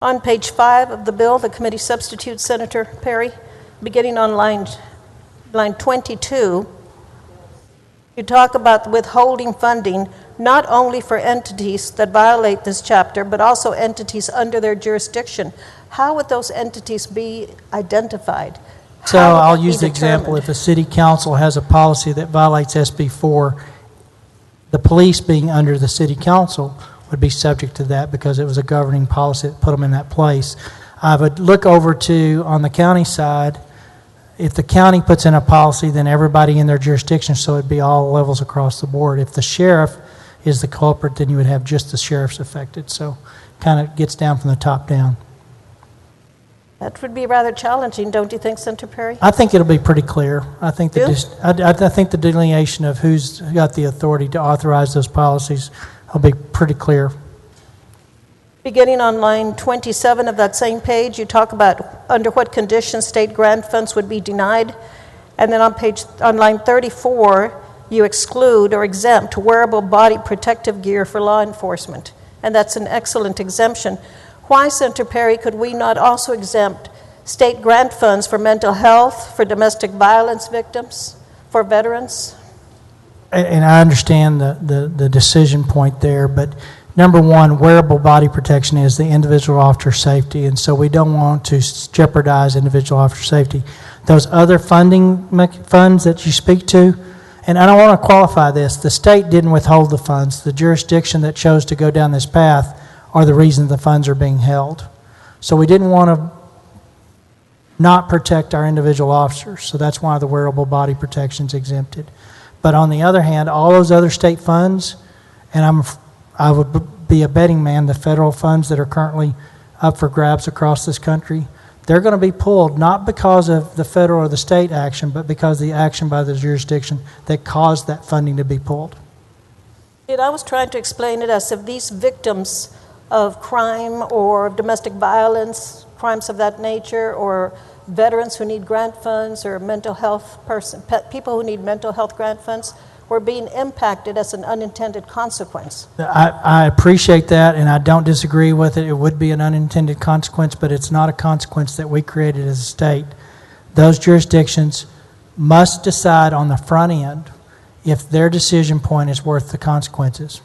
On page 5 of the bill, the committee substitutes, Senator Perry, beginning on line 22, you talk about withholding funding not only for entities that violate this chapter, but also entities under their jurisdiction. How would those entities be identified? So I'll use the example, if a city council has a policy that violates SB 4, the police being under the city council would be subject to that because it was a governing policy that put them in that place. I would look over to, on the county side, if the county puts in a policy, then everybody in their jurisdiction, so it'd be all levels across the board. If the sheriff is the culprit, then you would have just the sheriffs affected. So kind of gets down from the top down. That would be rather challenging, don't you think, Senator Perry? I think it'll be pretty clear. I think I think the delineation of who's got the authority to authorize those policies will be pretty clear. Beginning on line 27 of that same page, you talk about under what conditions state grant funds would be denied. And then on line 34, you exclude or exempt wearable body protective gear for law enforcement. And that's an excellent exemption. Why, Senator Perry, could we not also exempt state grant funds for mental health, for domestic violence victims, for veterans? And I understand the decision point there, but number one, wearable body protection is the individual officer safety, and so we don't want to jeopardize individual officer safety. Those other funds that you speak to, and I don't want to qualify this, the state didn't withhold the funds. The jurisdiction that chose to go down this path are the reason the funds are being held. So we didn't want to not protect our individual officers, so that's why the wearable body protection is exempted. But on the other hand, all those other state funds, and I would be a betting man, the federal funds that are currently up for grabs across this country, they're going to be pulled not because of the federal or the state action, but because of the action by the jurisdiction that caused that funding to be pulled. I was trying to explain it as if these victims of crime or domestic violence, crimes of that nature, or veterans who need grant funds, or mental health people who need mental health grant funds, were being impacted as an unintended consequence. I appreciate that, and I don't disagree with it. It would be an unintended consequence, but it's not a consequence that we created as a state. Those jurisdictions must decide on the front end if their decision point is worth the consequences.